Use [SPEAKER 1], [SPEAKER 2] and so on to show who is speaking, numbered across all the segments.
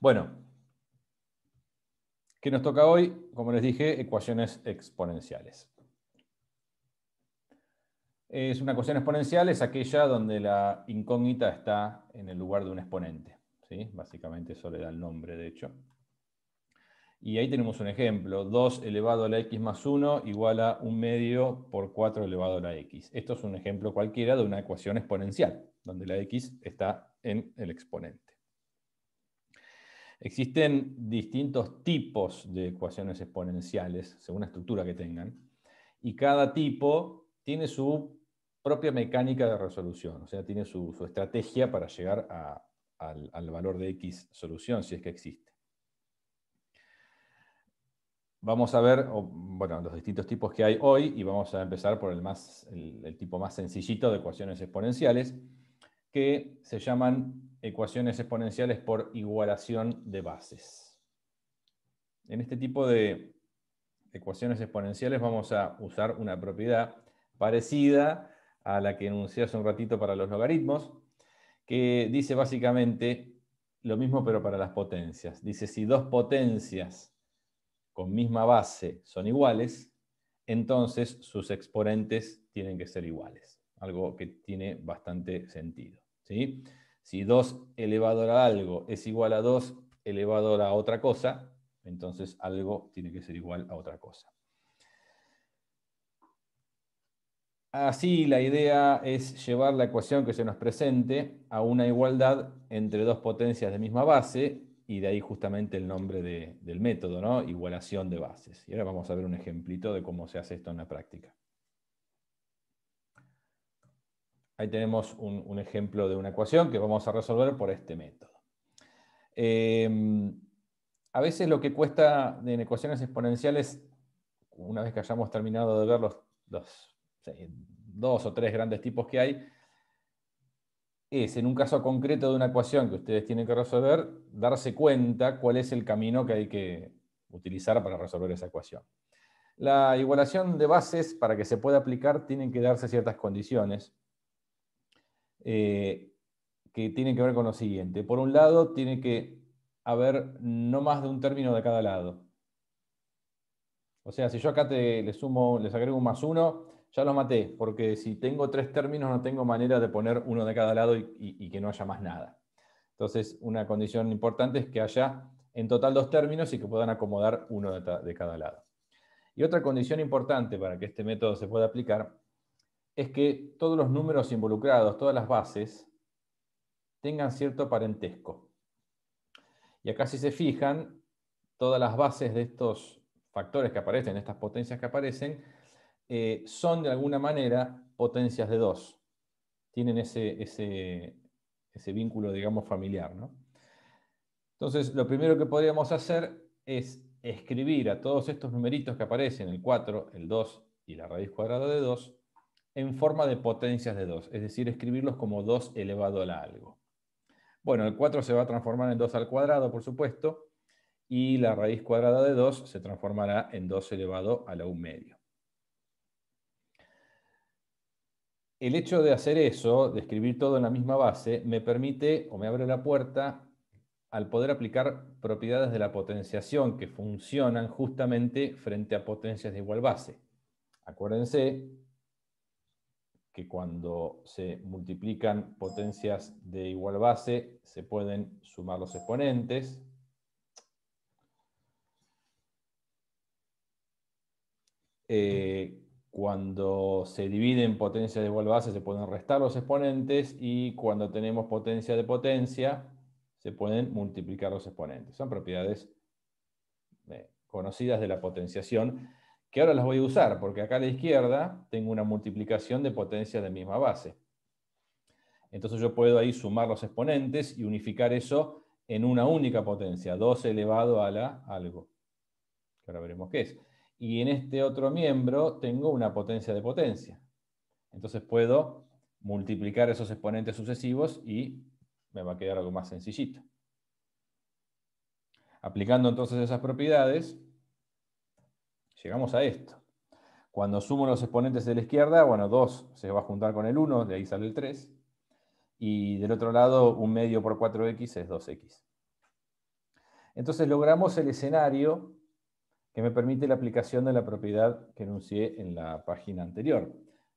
[SPEAKER 1] Bueno, ¿qué nos toca hoy? Como les dije, ecuaciones exponenciales. Es una ecuación exponencial, es aquella donde la incógnita está en el lugar de un exponente, ¿sí? Básicamente eso le da el nombre, de hecho. Y ahí tenemos un ejemplo, 2 elevado a la x más 1 igual a 1 medio por 4 elevado a la x. Esto es un ejemplo cualquiera de una ecuación exponencial, donde la x está en el exponente. Existen distintos tipos de ecuaciones exponenciales, según la estructura que tengan, y cada tipo tiene su propia mecánica de resolución, o sea, tiene su estrategia para llegar al valor de x solución, si es que existe. Vamos a ver los distintos tipos que hay hoy y vamos a empezar por el tipo más sencillito de ecuaciones exponenciales, que se llaman ecuaciones exponenciales por igualación de bases. En este tipo de ecuaciones exponenciales vamos a usar una propiedad parecida a la que enuncié hace un ratito para los logaritmos, que dice básicamente lo mismo pero para las potencias. Dice, si dos potencias con misma base son iguales, entonces sus exponentes tienen que ser iguales. Algo que tiene bastante sentido, ¿sí? Si 2 elevado a algo es igual a 2 elevado a otra cosa, entonces algo tiene que ser igual a otra cosa. Así, la idea es llevar la ecuación que se nos presente a una igualdad entre dos potencias de misma base, y de ahí justamente el nombre del método, ¿no? Igualación de bases. Y ahora vamos a ver un ejemplito de cómo se hace esto en la práctica. Ahí tenemos un ejemplo de una ecuación que vamos a resolver por este método. A veces lo que cuesta en ecuaciones exponenciales, una vez que hayamos terminado de ver los 2 o 3 grandes tipos que hay, es, en un caso concreto de una ecuación que ustedes tienen que resolver, darse cuenta cuál es el camino que hay que utilizar para resolver esa ecuación. La igualación de bases, para que se pueda aplicar, tienen que darse ciertas condiciones que tienen que ver con lo siguiente. Por un lado, tiene que haber no más de un término de cada lado. O sea, si yo acá les agrego un más 1, ya lo maté, porque si tengo 3 términos no tengo manera de poner uno de cada lado y que no haya más nada. Entonces, una condición importante es que haya en total 2 términos y que puedan acomodar uno de cada lado. Y otra condición importante para que este método se pueda aplicar es que todos los números involucrados, todas las bases, tengan cierto parentesco. Y acá, si se fijan, todas las bases de estos factores que aparecen, estas potencias que aparecen, son de alguna manera potencias de 2. Tienen ese vínculo, digamos, familiar, ¿no? Entonces, lo primero que podríamos hacer es escribir a todos estos numeritos que aparecen, el 4, el 2 y la raíz cuadrada de 2, en forma de potencias de 2, es decir, escribirlos como 2 elevado a algo. Bueno, el 4 se va a transformar en 2 al cuadrado, por supuesto, y la raíz cuadrada de 2 se transformará en 2 elevado a la 1 medio. El hecho de hacer eso, de escribir todo en la misma base, me permite o me abre la puerta al poder aplicar propiedades de la potenciación que funcionan justamente frente a potencias de igual base. Acuérdense que cuando se multiplican potencias de igual base, se pueden sumar los exponentes. Cuando se dividen potencias de igual base, se pueden restar los exponentes, y cuando tenemos potencia de potencia, se pueden multiplicar los exponentes. Son propiedades conocidas de la potenciación, que ahora las voy a usar, porque acá a la izquierda tengo una multiplicación de potencias de misma base. Entonces yo puedo ahí sumar los exponentes y unificar eso en una única potencia, 2 elevado a la algo, que ahora veremos qué es. Y en este otro miembro tengo una potencia de potencia. Entonces puedo multiplicar esos exponentes sucesivos y me va a quedar algo más sencillito. Aplicando entonces esas propiedades, llegamos a esto. Cuando sumo los exponentes de la izquierda, bueno, 2 se va a juntar con el 1, de ahí sale el 3. Y del otro lado, 1 medio por 4x es 2x. Entonces logramos el escenario que me permite la aplicación de la propiedad que enuncié en la página anterior.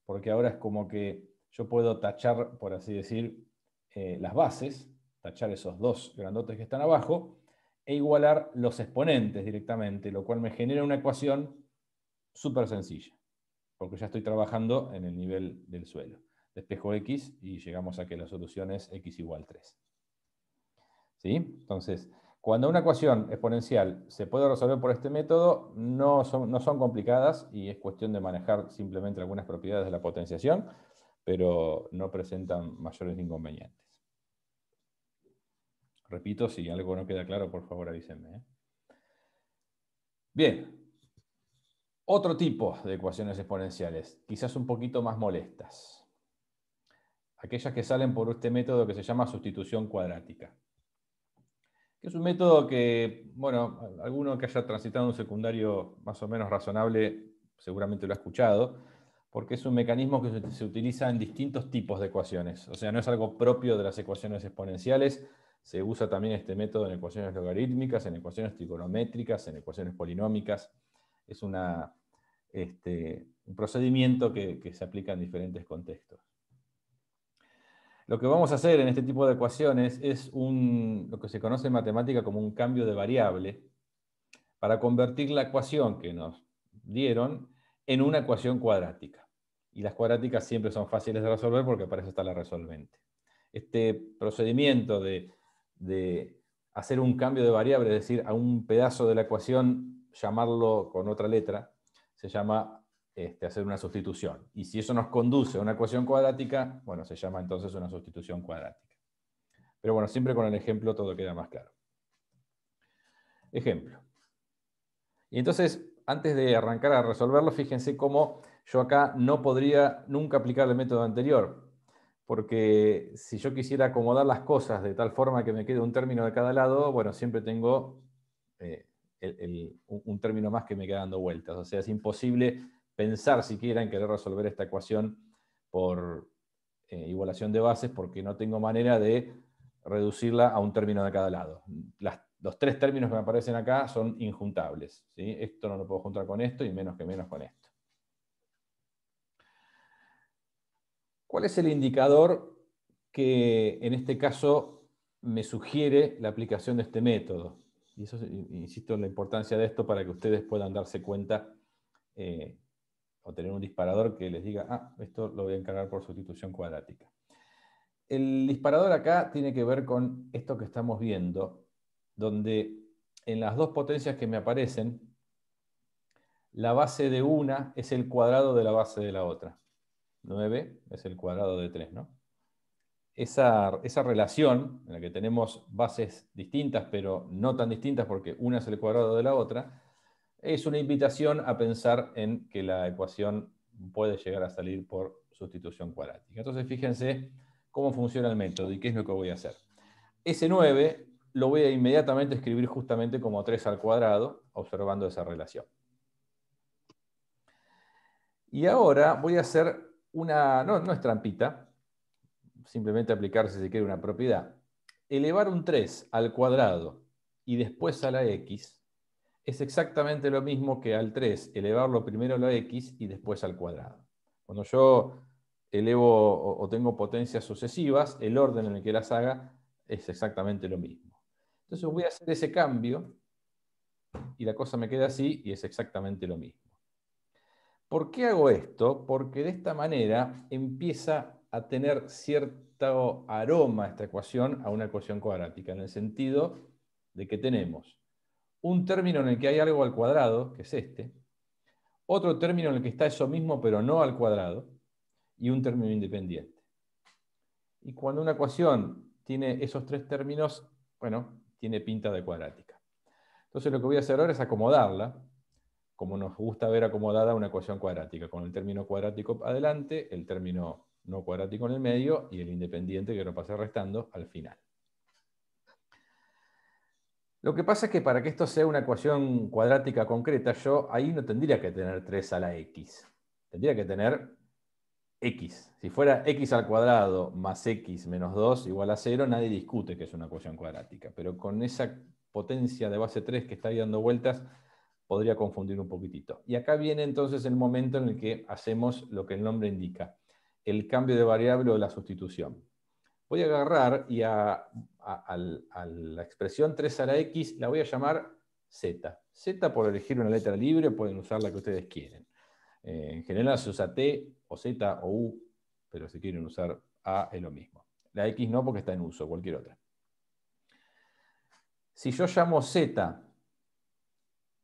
[SPEAKER 1] Porque ahora es como que yo puedo tachar, por así decir, las bases, tachar esos dos grandotes que están abajo, e igualar los exponentes directamente, lo cual me genera una ecuación súper sencilla, porque ya estoy trabajando en el nivel del suelo. Despejo x y llegamos a que la solución es x igual 3. ¿Sí? Entonces, cuando una ecuación exponencial se puede resolver por este método, no son complicadas y es cuestión de manejar simplemente algunas propiedades de la potenciación, pero no presentan mayores inconvenientes. Repito, si algo no queda claro, por favor avísenme. Bien. Otro tipo de ecuaciones exponenciales, quizás un poquito más molestas. Aquellas que salen por este método que se llama sustitución cuadrática. Que es un método que, bueno, alguno que haya transitado un secundario más o menos razonable seguramente lo ha escuchado, porque es un mecanismo que se utiliza en distintos tipos de ecuaciones. O sea, no es algo propio de las ecuaciones exponenciales, se usa también este método en ecuaciones logarítmicas, en ecuaciones trigonométricas, en ecuaciones polinómicas. Es un procedimiento que se aplica en diferentes contextos. Lo que vamos a hacer en este tipo de ecuaciones es lo que se conoce en matemática como un cambio de variable para convertir la ecuación que nos dieron en una ecuación cuadrática. Y las cuadráticas siempre son fáciles de resolver porque para eso está la resolvente. Este procedimiento de hacer un cambio de variable, es decir, a un pedazo de la ecuación llamarlo con otra letra, se llama hacer una sustitución. Y si eso nos conduce a una ecuación cuadrática, bueno, se llama entonces una sustitución cuadrática. Pero bueno, siempre con el ejemplo todo queda más claro. Ejemplo. Y entonces, antes de arrancar a resolverlo, fíjense cómo yo acá no podría nunca aplicar el método anterior. Porque si yo quisiera acomodar las cosas de tal forma que me quede un término de cada lado, bueno, siempre tengo un término más que me queda dando vueltas. O sea, es imposible pensar siquiera en querer resolver esta ecuación por igualación de bases porque no tengo manera de reducirla a un término de cada lado. Los tres términos que me aparecen acá son injuntables, ¿sí? Esto no lo puedo juntar con esto y menos que menos con esto. ¿Cuál es el indicador que en este caso me sugiere la aplicación de este método? Y eso, insisto en la importancia de esto para que ustedes puedan darse cuenta o tener un disparador que les diga, esto lo voy a encargar por sustitución cuadrática. El disparador acá tiene que ver con esto que estamos viendo, donde en las dos potencias que me aparecen, la base de una es el cuadrado de la base de la otra. 9 es el cuadrado de 3, ¿no? Esa relación en la que tenemos bases distintas, pero no tan distintas porque una es el cuadrado de la otra, es una invitación a pensar en que la ecuación puede llegar a salir por sustitución cuadrática. Entonces, fíjense cómo funciona el método y qué es lo que voy a hacer. Ese 9 lo voy a inmediatamente escribir justamente como 3 al cuadrado, observando esa relación. Y ahora voy a hacer no es trampita, simplemente aplicar, si se quiere, una propiedad. Elevar un 3 al cuadrado y después a la x es exactamente lo mismo que al 3 elevarlo primero a la x y después al cuadrado. Cuando yo elevo o tengo potencias sucesivas, el orden en el que las haga es exactamente lo mismo. Entonces voy a hacer ese cambio y la cosa me queda así y es exactamente lo mismo. ¿Por qué hago esto? Porque de esta manera empieza a tener cierto aroma esta ecuación a una ecuación cuadrática, en el sentido de que tenemos un término en el que hay algo al cuadrado, que es este, otro término en el que está eso mismo pero no al cuadrado, y un término independiente. Y cuando una ecuación tiene esos tres términos, bueno, tiene pinta de cuadrática. Entonces lo que voy a hacer ahora es acomodarla, como nos gusta ver acomodada una ecuación cuadrática, con el término cuadrático adelante, el término no cuadrático en el medio y el independiente que lo pasé restando al final. Lo que pasa es que para que esto sea una ecuación cuadrática concreta, yo ahí no tendría que tener 3 a la x. Tendría que tener x. Si fuera x al cuadrado más x menos 2 igual a 0, nadie discute que es una ecuación cuadrática. Pero con esa potencia de base 3 que está ahí dando vueltas podría confundir un poquitito. Y acá viene entonces el momento en el que hacemos lo que el nombre indica, el cambio de variable o la sustitución. Voy a agarrar y a la expresión 3 a la x la voy a llamar z. Z por elegir una letra libre, pueden usar la que ustedes quieren. En general se usa T o Z o U, pero si quieren usar A es lo mismo. La X no porque está en uso, cualquier otra. Si yo llamo Z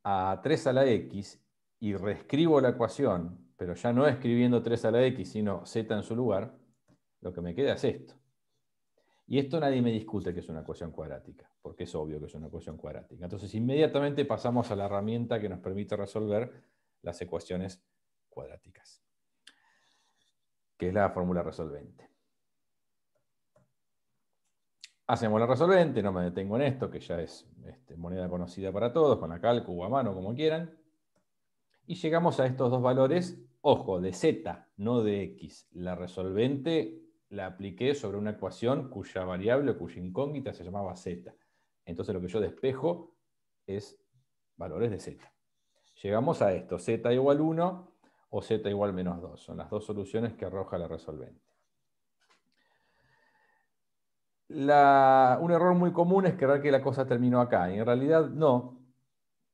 [SPEAKER 1] a 3 a la X y reescribo la ecuación, pero ya no escribiendo 3 a la X, sino Z en su lugar, lo que me queda es esto. Y esto nadie me discute que es una ecuación cuadrática, porque es obvio que es una ecuación cuadrática. Entonces inmediatamente pasamos a la herramienta que nos permite resolver las ecuaciones cuadráticas, que es la fórmula resolvente. Hacemos la resolvente, no me detengo en esto, que ya es moneda conocida para todos, con la calcu o a mano, como quieran. Y llegamos a estos dos valores, ojo, de z, no de x. La resolvente la apliqué sobre una ecuación cuya variable, cuya incógnita se llamaba z. Entonces lo que yo despejo es valores de z. Llegamos a esto, z igual 1 o z igual menos 2. Son las dos soluciones que arroja la resolvente. Un error muy común es creer que la cosa terminó acá. Y en realidad no,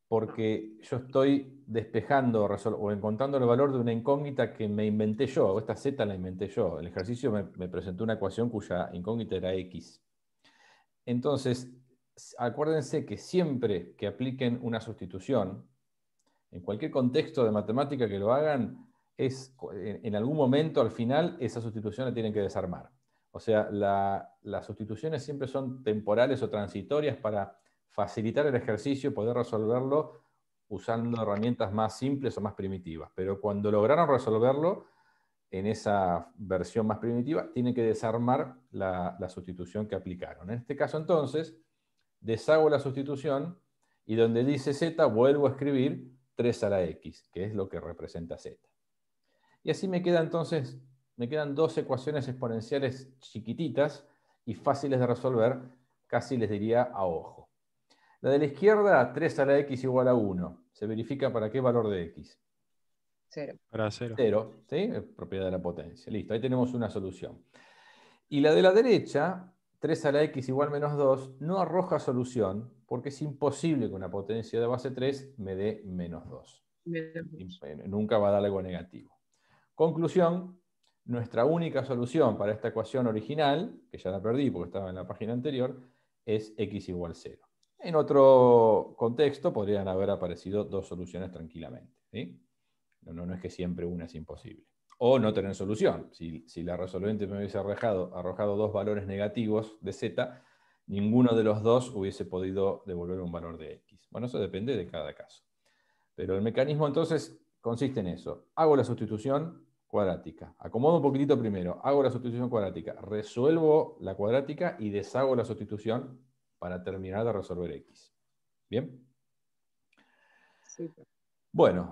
[SPEAKER 1] porque yo estoy despejando o encontrando el valor de una incógnita que me inventé yo. Esta z la inventé yo. El ejercicio me presentó una ecuación cuya incógnita era x. Entonces, acuérdense que siempre que apliquen una sustitución, en cualquier contexto de matemática que lo hagan, en algún momento, al final, esa sustitución la tienen que desarmar. O sea, las sustituciones siempre son temporales o transitorias para facilitar el ejercicio y poder resolverlo usando herramientas más simples o más primitivas. Pero cuando lograron resolverlo, en esa versión más primitiva, tienen que desarmar la sustitución que aplicaron. En este caso, entonces, deshago la sustitución y donde dice z, vuelvo a escribir 3 a la x, que es lo que representa z. Y así me quedan entonces, me quedan dos ecuaciones exponenciales chiquititas y fáciles de resolver, casi les diría a ojo. La de la izquierda, 3 a la x igual a 1. ¿Se verifica para qué valor de x?
[SPEAKER 2] 0.
[SPEAKER 3] Para 0.
[SPEAKER 1] 0, ¿sí? Es propiedad de la potencia. Listo, ahí tenemos una solución. Y la de la derecha, 3 a la x igual menos 2, no arroja solución porque es imposible que una potencia de base 3 me dé menos 2. Nunca va a dar algo negativo. Conclusión, nuestra única solución para esta ecuación original, que ya la perdí porque estaba en la página anterior, es x igual 0. En otro contexto podrían haber aparecido dos soluciones tranquilamente. ¿Sí? No es que siempre una es imposible. O no tener solución. Si la resolvente me hubiese arrojado dos valores negativos de z, ninguno de los dos hubiese podido devolver un valor de x. Bueno, eso depende de cada caso. Pero el mecanismo entonces consiste en eso. Hago la sustitución cuadrática. Acomodo un poquitito primero. Hago la sustitución cuadrática. Resuelvo la cuadrática y deshago la sustitución para terminar de resolver x. ¿Bien?
[SPEAKER 2] Sí.
[SPEAKER 1] Bueno,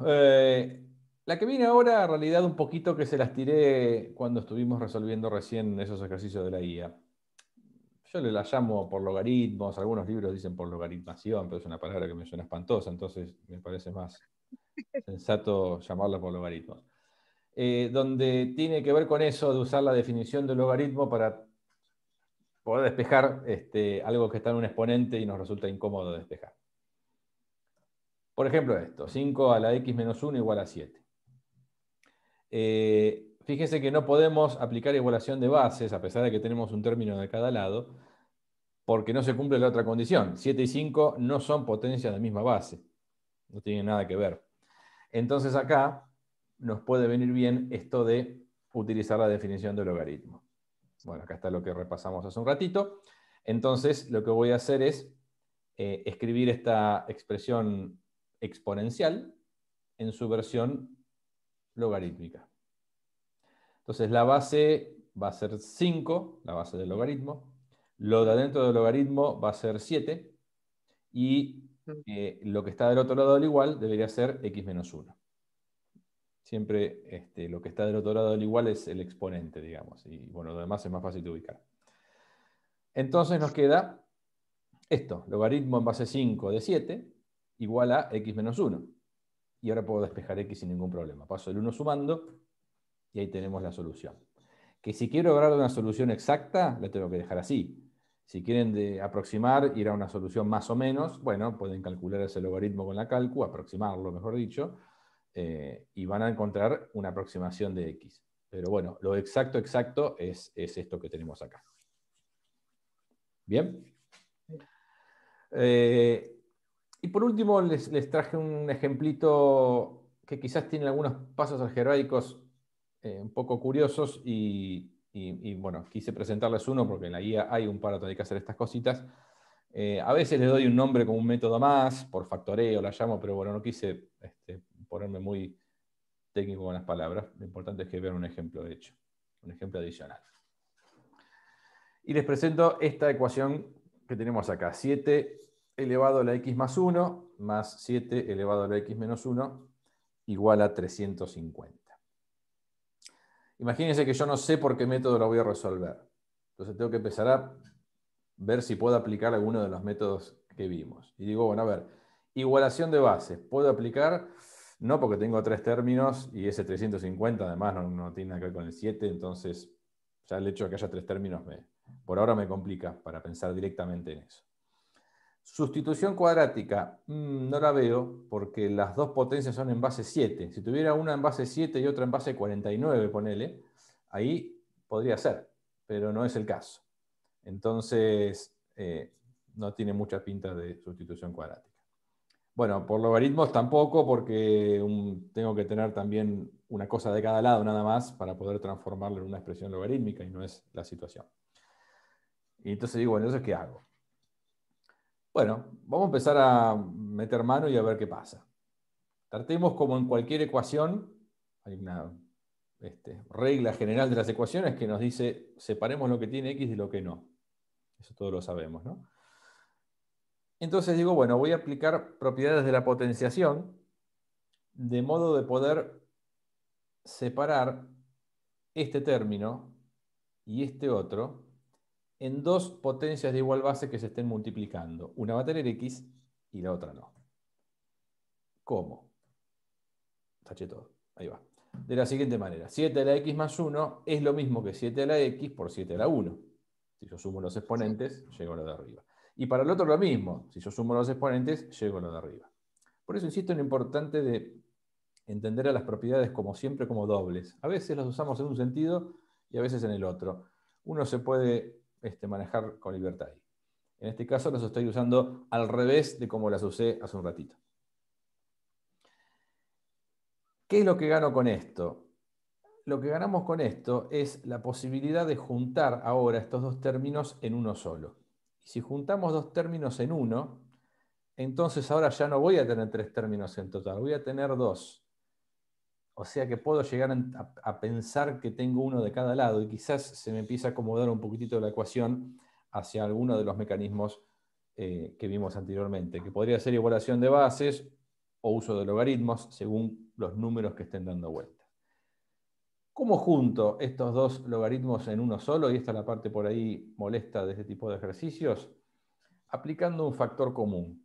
[SPEAKER 1] la que viene ahora, en realidad, un poquito que se las tiré cuando estuvimos resolviendo recién esos ejercicios de la guía. Yo la llamo por logaritmos, algunos libros dicen por logaritmación, pero es una palabra que me suena espantosa, entonces me parece más sensato llamarla por logaritmos. Donde tiene que ver con eso de usar la definición del logaritmo para poder despejar algo que está en un exponente y nos resulta incómodo despejar. Por ejemplo esto, 5 a la x menos 1 igual a 7. Fíjense que no podemos aplicar igualación de bases, a pesar de que tenemos un término de cada lado, porque no se cumple la otra condición. 7 y 5 no son potencias de misma base. No tienen nada que ver. Entonces acá nos puede venir bien esto de utilizar la definición de logaritmo. Bueno, acá está lo que repasamos hace un ratito. Entonces lo que voy a hacer es escribir esta expresión exponencial en su versión logarítmica. Entonces la base va a ser 5, la base del logaritmo. Lo de adentro del logaritmo va a ser 7. Y lo que está del otro lado del igual debería ser x menos 1. Siempre lo que está del otro lado del igual es el exponente, digamos. Y bueno, lo demás es más fácil de ubicar. Entonces nos queda Esto, logaritmo en base 5 de 7, igual a x menos 1. Y ahora puedo despejar x sin ningún problema. Paso el 1 sumando y ahí tenemos la solución. Que si quiero lograr una solución exacta, la tengo que dejar así. Si quieren aproximar, ir a una solución más o menos, bueno, pueden calcular ese logaritmo con la calcu, aproximarlo, mejor dicho, y van a encontrar una aproximación de x. Pero bueno, lo exacto es esto que tenemos acá. ¿Bien? Y por último les traje un ejemplito que quizás tiene algunos pasos algebraicos un poco curiosos y, bueno, quise presentarles uno porque en la guía hay un par donde hay que hacer estas cositas. A veces les doy un nombre como un método más, por factoreo la llamo, pero bueno, no quise ponerme muy técnico con las palabras. Lo importante es que vean un ejemplo de hecho, un ejemplo adicional. Y les presento esta ecuación que tenemos acá. 7 elevado a la x más 1 más 7 elevado a la x menos 1 igual a 350. Imagínense que yo no sé por qué método lo voy a resolver. Entonces tengo que empezar a ver si puedo aplicar alguno de los métodos que vimos. Y digo, bueno, a ver, igualación de bases. ¿Puedo aplicar? No, porque tengo 3 términos y ese 350 además no tiene nada que ver con el 7, entonces ya el hecho de que haya 3 términos por ahora me complica para pensar directamente en eso. Sustitución cuadrática, no la veo porque las dos potencias son en base 7. Si tuviera una en base 7 y otra en base 49, ponele, ahí podría ser, pero no es el caso. Entonces, no tiene mucha pinta de sustitución cuadrática. Bueno, por logaritmos tampoco, porque tengo que tener también una cosa de cada lado nada más para poder transformarlo en una expresión logarítmica y no es la situación. Y entonces digo, bueno, ¿entonces qué hago? Bueno, vamos a empezar a meter mano y a ver qué pasa. Tratemos como en cualquier ecuación, hay una regla general de las ecuaciones que nos dice separemos lo que tiene x de lo que no. Eso todos lo sabemos, ¿no? Entonces digo, bueno, voy a aplicar propiedades de la potenciación de modo de poder separar este término y este otro en dos potencias de igual base que se estén multiplicando. Una va a tener x y la otra no. ¿Cómo? Taché todo. Ahí va. De la siguiente manera. 7 a la x más 1 es lo mismo que 7 a la x por 7 a la 1. Si yo sumo los exponentes, llego a lo de arriba. Y para el otro lo mismo. Si yo sumo los exponentes, llego a lo de arriba. Por eso insisto en lo importante de entender a las propiedades como siempre como dobles. A veces las usamos en un sentido y a veces en el otro. Uno se puede manejar con libertad ahí. En este caso las estoy usando al revés de como las usé hace un ratito. ¿Qué es lo que gano con esto? Lo que ganamos con esto es la posibilidad de juntar ahora estos dos términos en uno solo. Y si juntamos dos términos en uno, entonces ahora ya no voy a tener 3 términos en total, voy a tener 2. O sea que puedo llegar a pensar que tengo uno de cada lado y quizás se me empieza a acomodar un poquitito la ecuación hacia alguno de los mecanismos que vimos anteriormente, que podría ser igualación de bases o uso de logaritmos según los números que estén dando vuelta. ¿Cómo junto estos dos logaritmos en uno solo? Y esta es la parte por ahí molesta de este tipo de ejercicios. Aplicando un factor común.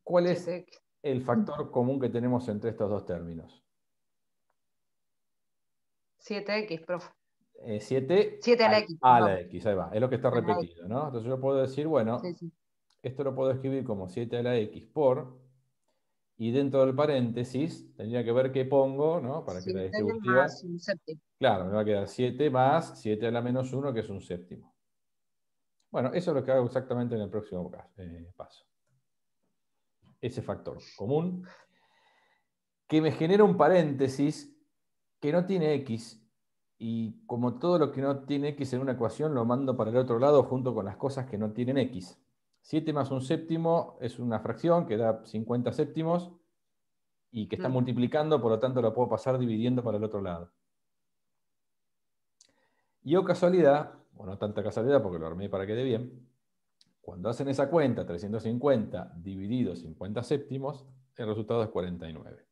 [SPEAKER 1] ¿Cuál es
[SPEAKER 2] 7x.
[SPEAKER 1] el factor común que tenemos entre estos dos términos?
[SPEAKER 2] 7x, profe.
[SPEAKER 1] 7
[SPEAKER 2] 7 a la x,
[SPEAKER 1] a la
[SPEAKER 2] perdón.
[SPEAKER 1] x, ahí va, es lo que está
[SPEAKER 2] A la x.
[SPEAKER 1] repetido, ¿no? Entonces yo puedo decir, bueno,
[SPEAKER 2] Sí, sí.
[SPEAKER 1] esto lo puedo escribir como 7 a la x por, y dentro del paréntesis tendría que ver qué pongo, ¿no? Para que la
[SPEAKER 2] 7
[SPEAKER 1] distributiva,
[SPEAKER 2] más un séptimo.
[SPEAKER 1] claro, me va a quedar 7 más 7 a la menos 1, que es un séptimo. Bueno, eso es lo que hago exactamente en el próximo paso. Ese factor común, que me genera un paréntesis que no tiene x, y como todo lo que no tiene x en una ecuación, lo mando para el otro lado junto con las cosas que no tienen x. 7 más un séptimo es una fracción que da 50 séptimos y que está multiplicando, por lo tanto lo puedo pasar dividiendo para el otro lado. Y o casualidad, o no tanta casualidad porque lo armé para que quede bien, cuando hacen esa cuenta, 350 dividido 50 séptimos, el resultado es 49.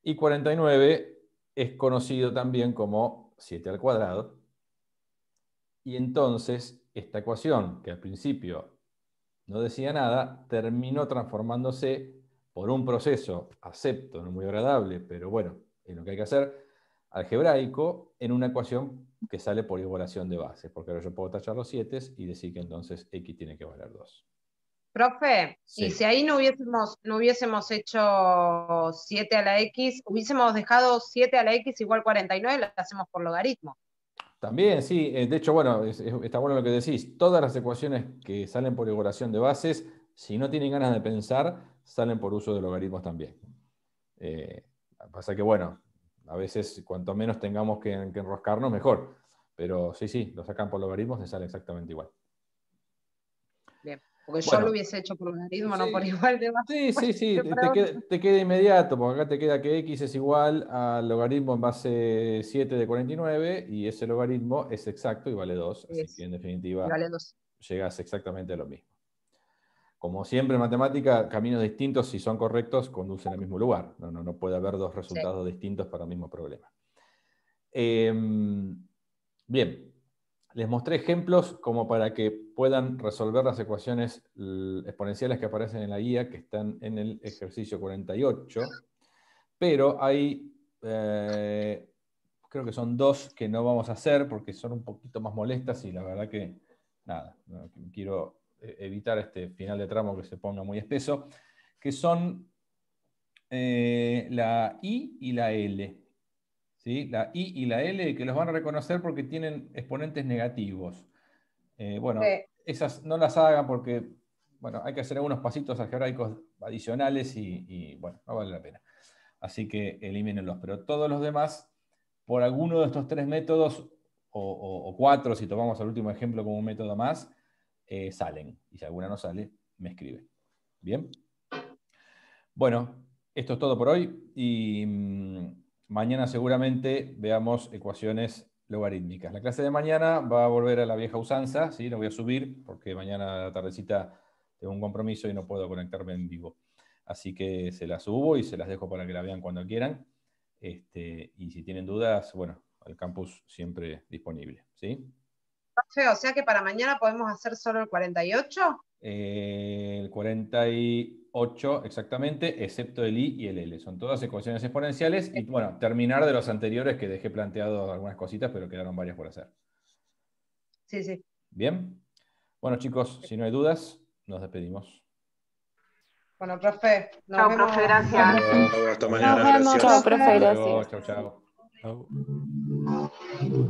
[SPEAKER 1] Y 49 es conocido también como 7 al cuadrado. Y entonces esta ecuación, que al principio no decía nada, terminó transformándose por un proceso, acepto, no muy agradable, pero bueno, es lo que hay que hacer, algebraico, en una ecuación que sale por igualación de bases, porque ahora yo puedo tachar los 7 y decir que entonces x tiene que valer 2.
[SPEAKER 2] Profe, y
[SPEAKER 1] Sí.
[SPEAKER 2] si ahí no hubiésemos hecho 7 a la X, hubiésemos dejado 7 a la X igual 49, la hacemos por logaritmo.
[SPEAKER 1] También, sí. De hecho, bueno, está bueno lo que decís. Todas las ecuaciones que salen por igualación de bases, si no tienen ganas de pensar, salen por uso de logaritmos también. Pasa que, bueno, a veces cuanto menos tengamos que enroscarnos, mejor. Pero sí, lo sacan por logaritmos, les sale exactamente igual.
[SPEAKER 2] Bien, porque yo lo
[SPEAKER 1] Bueno,
[SPEAKER 2] hubiese hecho por logaritmo, no por
[SPEAKER 1] sí,
[SPEAKER 2] igual de base.
[SPEAKER 1] sí, te queda inmediato, porque acá te queda que x es igual al logaritmo en base 7 de 49, y ese logaritmo es exacto y vale 2, así que en
[SPEAKER 2] Y
[SPEAKER 1] definitiva
[SPEAKER 2] vale 2.
[SPEAKER 1] llegas exactamente a lo mismo. Como siempre en matemática, caminos distintos, si son correctos, conducen al mismo lugar. No puede haber dos resultados distintos para el mismo problema. Bien, les mostré ejemplos como para que puedan resolver las ecuaciones exponenciales que aparecen en la guía, que están en el ejercicio 48, pero hay, creo que son 2 que no vamos a hacer porque son un poquito más molestas y la verdad que, nada, no, quiero evitar este final de tramo que se ponga muy espeso, que son la I y la L. ¿Sí? La I y la L, que los van a reconocer porque tienen exponentes negativos. Bueno, esas no las hagan porque, bueno, hay que hacer algunos pasitos algebraicos adicionales y bueno, no vale la pena. Así que elimínenlos. Pero todos los demás, por alguno de estos 3 métodos, o 4, si tomamos el último ejemplo como un método más, salen. Y si alguna no sale, me escribe. ¿Bien? Bueno, esto es todo por hoy y mañana seguramente veamos ecuaciones logarítmicas. La clase de mañana va a volver a la vieja usanza, ¿sí? Lo voy a subir porque mañana a la tardecita tengo un compromiso y no puedo conectarme en vivo. Así que se las subo y se las dejo para que la vean cuando quieran. Y si tienen dudas, bueno, el campus siempre disponible, ¿sí?
[SPEAKER 2] Profe, o sea que para mañana podemos hacer solo el 48.
[SPEAKER 1] El 48 exactamente, excepto el I y el L. Son todas ecuaciones exponenciales y bueno, terminar de los anteriores que dejé planteado algunas cositas, pero quedaron varias por hacer.
[SPEAKER 2] Sí.
[SPEAKER 1] Bien. Bueno, chicos, si no hay dudas, nos despedimos.
[SPEAKER 2] Bueno, profe, nos
[SPEAKER 3] Chao,
[SPEAKER 2] vemos.
[SPEAKER 3] profe, gracias.
[SPEAKER 4] Hasta mañana,
[SPEAKER 5] Nos vemos,
[SPEAKER 4] gracias.
[SPEAKER 5] profe,
[SPEAKER 1] Hasta luego,
[SPEAKER 5] gracias.
[SPEAKER 1] chau, chau.
[SPEAKER 4] Chau.